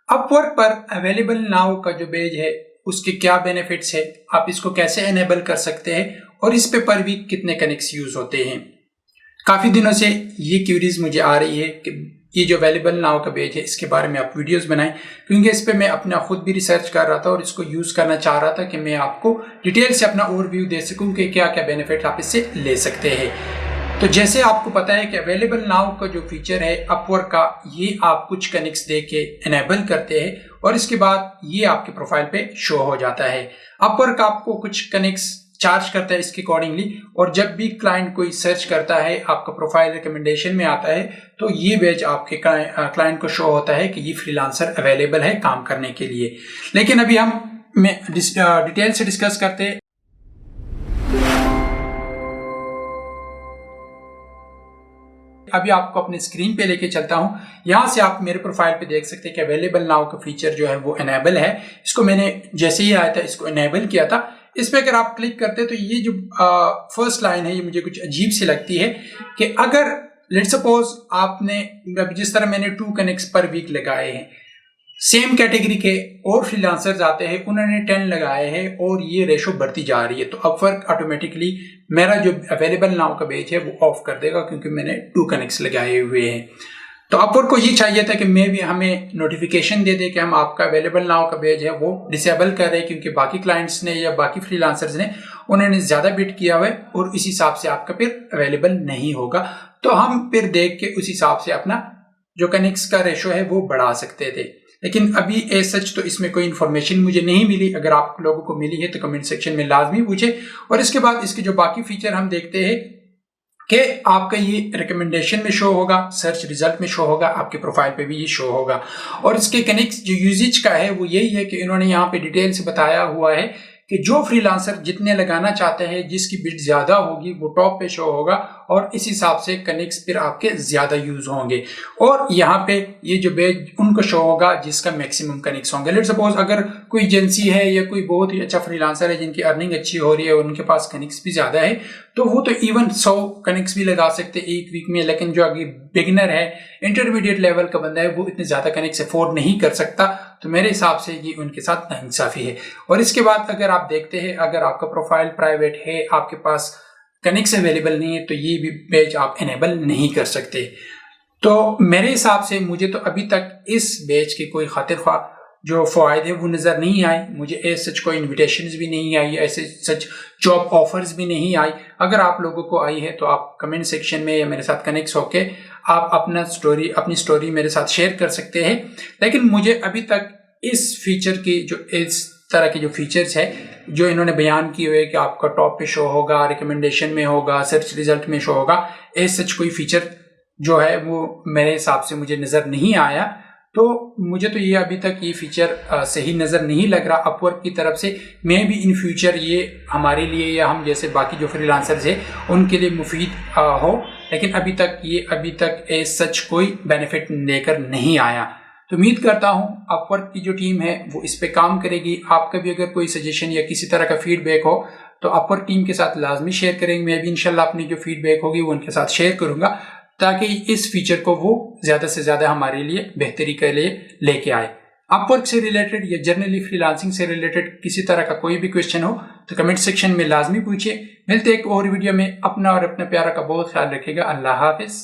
Upwork पर available now का जो पेज है उसके क्या बेनिफिट्स है, आप इसको कैसे एनेबल कर सकते हैं और इस पे पर वीक कितने कनेक्ट्स यूज होते हैं। काफी दिनों से ये क्यूरीज मुझे आ रही है कि ये जो अवेलेबल नाउ का पेज है इसके बारे में आप वीडियोस बनाएं, क्योंकि इस पे मैं अपना खुद भी रिसर्च कर रहा था और इसको यूज करना चाह रहा था कि मैं आपको डिटेल से अपना ओवरव्यू दे सकूं कि क्या क्या बेनिफिट आप इससे ले सकते हैं। तो जैसे आपको पता है कि अवेलेबल नाउ का जो फीचर है अपवर्क का, ये आप कुछ कनेक्ट्स दे के एनेबल करते हैं और इसके बाद ये आपके प्रोफाइल पे शो हो जाता है। अपवर्क आपको कुछ कनेक्ट्स चार्ज करता है इसके अकॉर्डिंगली, और जब भी क्लाइंट कोई सर्च करता है आपका प्रोफाइल रिकमेंडेशन में आता है तो ये पेज आपके क्लाइंट को शो होता है कि ये फ्रीलांसर अवेलेबल है काम करने के लिए। लेकिन अभी मैं डिटेल से डिस्कस करते हैं। अभी आपको अपने स्क्रीन पे लेके चलता हूं, यहां से आप मेरे प्रोफाइल पे देख सकते हैं कि अवेलेबल नाउ का फीचर जो है वो एनेबल है। इसको मैंने जैसे ही आया था इसको एनेबल किया था। इस पे अगर आप क्लिक करते हैं तो ये जो फर्स्ट लाइन है ये मुझे कुछ अजीब सी लगती है कि अगर लेट्स सपोज आपने जिस तरह मैंने 2 कनेक्ट्स पर वीक लगाए हैं, सेम कैटेगरी के और फ्रीलांसर्स आते हैं उन्होंने 10 लगाए हैं और ये रेशो बढ़ती जा रही है, तो अपवर्क ऑटोमेटिकली मेरा जो अवेलेबल नाउ का पेज है वो ऑफ कर देगा क्योंकि मैंने 2 कनेक्ट्स लगाए हुए हैं। तो अपवर्क को ये चाहिए था कि मैं भी हमें नोटिफिकेशन दे दे कि हम आपका अवेलेबल नाउ का पेज है वो डिसेबल कर रहे हैं, क्योंकि बाकी क्लाइंट्स ने या बाकी फ्रीलांसर्स ने उन्होंने ज्यादा बिड किया हुआ है और इस हिसाब से आपका फिर अवेलेबल नहीं होगा। तो हम फिर देख के उस हिसाब से अपना जो कनेक्ट्स का रेशो है वो बढ़ा सकते थे। लेकिन अभी एज सच तो इसमें कोई इन्फॉर्मेशन मुझे नहीं मिली। अगर आप लोगों को मिली है तो कमेंट सेक्शन में लाजमी पूछे। और इसके बाद इसके जो बाकी फीचर हम देखते हैं कि आपका ये रिकमेंडेशन में शो होगा, सर्च रिजल्ट में शो होगा, आपके प्रोफाइल पे भी ये शो होगा। और इसके कनेक्ट जो यूजेज का है वो यही है कि इन्होंने यहाँ पे डिटेल से बताया हुआ है कि जो फ्रीलांसर जितने लगाना चाहते हैं जिसकी बिड ज्यादा होगी वो टॉप पे शो होगा और इस हिसाब से कनेक्ट्स फिर आपके ज्यादा यूज होंगे। और यहाँ पे ये जो पेज उनको शो होगा जिसका मैक्सिमम कनेक्ट्स होंगे। लेट्स सपोज अगर कोई एजेंसी है या कोई बहुत ही अच्छा फ्रीलांसर है जिनकी अर्निंग अच्छी हो रही है और उनके पास कनेक्ट्स भी ज्यादा है तो वो तो इवन 100 कनेक्ट्स भी लगा सकते हैं एक वीक में। लेकिन जो अभी बिगिनर है, इंटरमीडिएट लेवल का बंदा है, वो इतने ज्यादा कनेक्ट्स अफोर्ड नहीं कर सकता, तो मेरे हिसाब से ये उनके साथ नाइंसाफी है। और इसके बाद अगर आप देखते हैं, अगर आपका प्रोफाइल प्राइवेट है, आपके पास कनेक्ट्स अवेलेबल नहीं है तो ये भी पेज आप एनेबल नहीं कर सकते। तो मेरे हिसाब से मुझे तो अभी तक इस पेज की कोई खातिर ख्वाह जो फायदे वो नजर नहीं आई। मुझे ऐसे सच कोई इन्विटेशंस भी नहीं आई, ऐसे सच जॉब ऑफर्स भी नहीं आई। अगर आप लोगों को आई है तो आप कमेंट सेक्शन में या मेरे साथ कनेक्ट होके आप अपनी स्टोरी मेरे साथ शेयर कर सकते हैं। लेकिन मुझे अभी तक इस फीचर की जो इस तरह के जो फीचर्स है जो इन्होंने बयान किए हुए कि आपका टॉप पे शो होगा, रिकमेंडेशन में होगा, सर्च रिजल्ट में शो होगा, ऐसे सच कोई फीचर जो है वो मेरे हिसाब से मुझे नजर नहीं आया। तो मुझे तो ये अभी तक ये फीचर सही नजर नहीं लग रहा अपवर्क की तरफ से। मैं भी इन फ्यूचर ये हमारे लिए या हम जैसे बाकी जो फ्रीलांसर्स है उनके लिए मुफीद हो, लेकिन अभी तक एज सच कोई बेनिफिट लेकर नहीं आया। तो उम्मीद करता हूं अपवर्क की जो टीम है वो इस पे काम करेगी। आपका भी अगर कोई सजेशन या किसी तरह का फीडबैक हो तो अपवर्क टीम के साथ लाजमी शेयर करेंगे। मैं भी इंशाल्लाह अपनी जो फीडबैक होगी वो उनके साथ शेयर करूंगा ताकि इस फीचर को वो ज्यादा से ज्यादा हमारे लिए बेहतरी के लिए लेके आए। अपवर्क से रिलेटेड या जनरली फ्रीलांसिंग से रिलेटेड किसी तरह का कोई भी क्वेश्चन हो तो कमेंट सेक्शन में लाजमी पूछिए। मिलते एक और वीडियो में। अपना और अपने प्यारा का बहुत ख्याल रखिएगा। अल्लाह हाफिज।